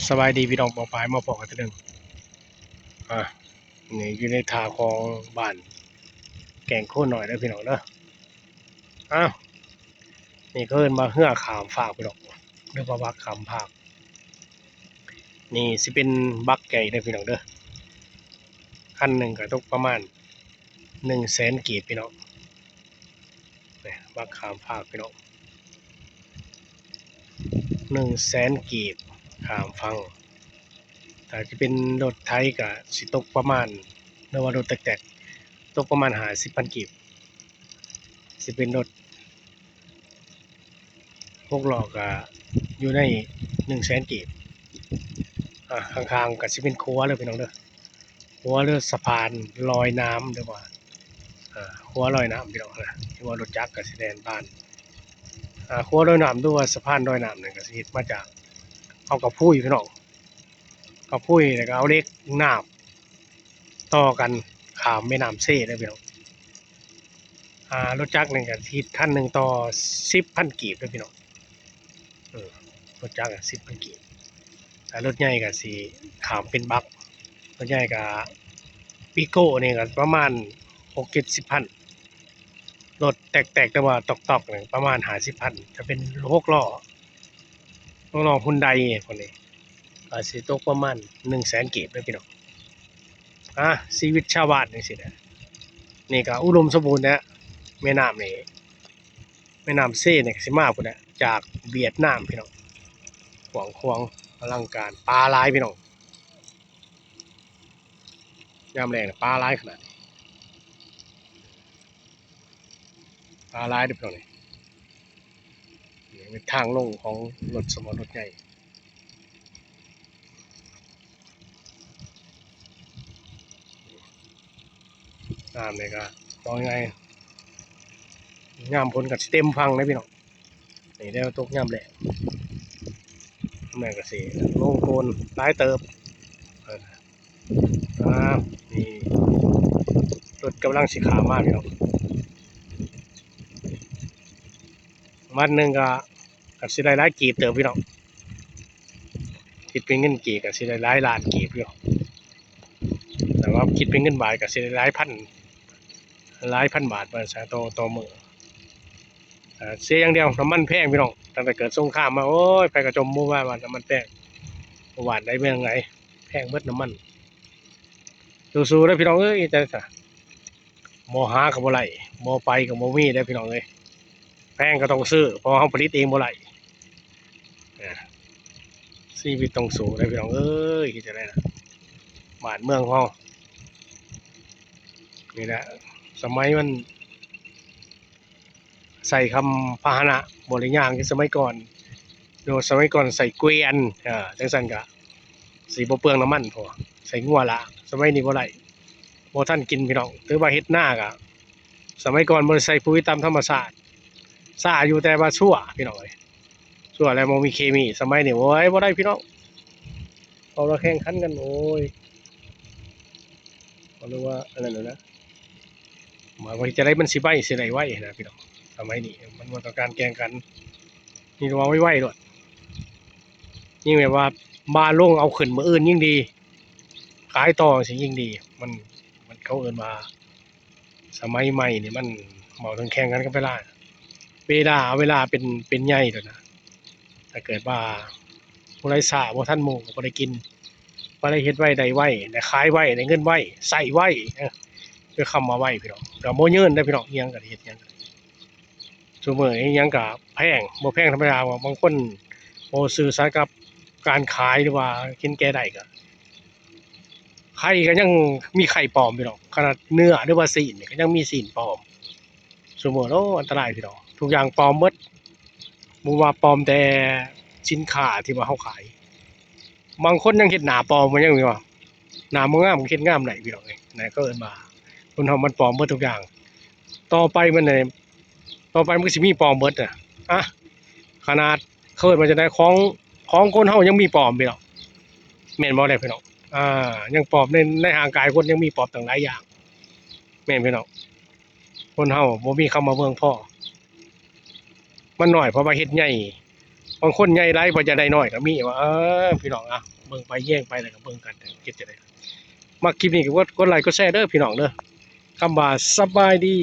สบายดีพี่น้องปอปายมาพอกันทีหนึ่งอ่านี่อยู่ในทาของบ้านแกงโค่นหน่อยได้อพี่น้องเด้ออ้าวนี่ก็เอิ้นมาเฮือขามฝากพี่น้องเรียกว่าบักขามภาคนี่สิเป็นบักใหญ่ได้อพี่น้องเด้อคันหนึ่งก็ตกประมาณ100,000 กีบพี่น้องนี่บักขามภาคพี่น้อง100,000 กีบขามฟังถ้าจะเป็นรถไทยก็สิตกประมาณหรือว่ารถแตกๆตกประมาณ50,000 กีบสิเป็นรถ6 ล้อก็อยู่ใน100,000 กีบข้างๆก็สิเป็นครัวเลยพี่น้องเด้อครัวเรือสะพานลอยน้ำเด้อว่าครัวลอยน้ำพี่น้องนะที่ว่ารถจักรก็สิแล่นผ่านครัวลอยน้ำหรือว่าสะพานลอยน้ำนี่ก็สิเฮ็ดมาจากเอากับพุ้ยพี่น้องกับพุ้ยแล้วก็เอาเหล็กน้ำต่อกันข้ามแม่น้ำเซ่เด้อพี่น้องรถจักรนี่ก็สิคันหนึ่งต่อ10,000 กีบเด้อพี่น้องรถจักร10,000 กีบแต่รถใหญ่ก็สิข้ามเป็นบักรถใหญ่ก็ปีโก้นี่ก็ประมาณ6-70,000รถแตกๆแต่ว่าตอกๆนี่ประมาณ50,000จะเป็น6 ล้อฮุนไดพวกนี้ก็สิตกประมาณ100,000 กีบเด้อพี่น้องชีวิตชาวบ้านจังซี่แหละนี่ก็อุดมสมบูรณ์นะแม่น้ำนี่แม่น้ำเซ่นี่ก็สิมาพุ่นน่ะจากเวียดนามพี่น้องกว้างขวางอลังการปลาหลายพี่น้องยามแล้งน่ะปลาหลายขนาดนี้ปลาหลายเด้อพี่น้องนี่เป็นทางลงของรถสมอรถใหญ่น้ำนี่ก็ว่าไงยามฝนก็สิเต็มฟังเลยพี่น้องนี่ได้ตกยามแล้งแม่ก็สิลงโคลนหลายเติบเออนี่รถกำลังสิข้ามมาพี่น้องวันหนึ่งก็สิได้หลายกีบเติบพี่น้องคิดเป็นเงินกีบก็สิได้หลายล้านกีบอยู่แต่ว่าคิดเป็นเงินบาทก็สิได้หลายพันบาทว่าซะต่อมื้อเสียอย่างเดียวน้ำมันแพงพี่น้องตั้งแต่เกิดสงครามมาโอ้ยไปกระจมหมู่บ้านว่าน้ำมันแพงบ่ว่าได้เมืองไหนแพงเบิดน้ำมันสู้ๆเด้อพี่น้องเอ้ยจังซะบ่หาก็บ่ไหลบ่ไปก็บ่มีเด้อพี่น้องเอ้ยแพงก็ต้องซื้อเพราะเฮาผลิตเองบ่ไหลชีวิตต้องสู้เด้อพี่น้องเอ้ยคิดจังได๋ล่ะบ้านเมืองของเฮานี่แหละสมัยมันใส่คำพาหนะบ่ได้ย่างคือสมัยก่อนโดยสมัยก่อนใส่เกวียนจังซั่นก็สิบ่เปลืองน้ำมันพอใส่งัวละสมัยนี้บ่ได้บ่ทันกินพี่น้องถือว่าเฮ็ดนาก็สมัยก่อนบ่ได้ใส่ปุ๋ยตามธรรมชาติซ่าอยู่แต่ว่าชั่วพี่น้องเอ้ยชั่วแล้วบ่มีเคมีสมัยนี้โอ้ยบ่ได้พี่น้องเอาละแข่งขันกันโอ้ยบ่รู้ว่าอันนั้นนะหมายว่าจะได้มันสิได้ไว้นะพี่น้องสมัยนี้มันบ่ต้องการแข่งขันนี่ว่าไวๆโลดยิ่งแบบว่ามาลงเอาขึ้นมื้ออื่นยิ่งดีขายต่อสิยิ่งดีมันเขาเอิ้นว่าสมัยใหม่นี่มันเว้าถึงแข่งกันกับเวลาเป็นใหญ่โลดนะถ้าเกิดว่าผู้ใดช้าบ่ทันหมู่ก็บ่ได้กินบ่ได้เฮ็ดไว้ได้ไว้ได้ขายไว้ได้เงินไว้ใช้ไว้คือคำว่าไว้พี่น้องก็บ่ยืนได้พี่น้องอิหยังก็เฮ็ดหยังซุมื้ออิหยังก็แพงบ่แพงธรรมดาว่าบางคนบ่ซื่อสัตย์กับการขายหรือว่ากินแก่ได้ก็ไข่ก็ยังมีไข่ปลอมพี่น้องขนาดเนื้อหรือว่าซีนนี่ก็ยังมีซีนปลอมซุมื้อโอ้อันตรายพี่น้องทุกอย่างปลอมหมดบ่ว่าปลอมแต่สินค้าที่ว่าเฮาขายบางคนยังเฮ็ดหน้าปลอมมันยังมีว่าหน้าบ่งามก็เฮ็ดงามได้พี่น้องเอ้ยนั่นก็เอิ้นว่าคนเฮามันปลอมหมดทุกอย่างต่อไปมันน่ะต่อไปมันก็สิมีปลอมเบิดอะอะขนาดเขาเอิ้นว่าจั่งใดของคนเฮายังมีปลอมพี่น้องแม่นบ่ได้พี่น้องยังปลอมในร่างกายคนยังมีปลอมตั้งหลายอย่างแม่นพี่น้องคนเฮาบ่มีคำว่าเมืองพอมันน้อยเพราะว่าเฮ็ดใหญ่ บางคนใหญ่หลายบ่จะได้น้อยก็มีว่าพี่น้องเบิ่งไปแย่งไปแล้วก็เบิ่งกันเฮ็ดจังได๋มักคลิปนี้ก็กดไลค์กดแชร์เด้อพี่น้องเด้อคำว่าสบายดี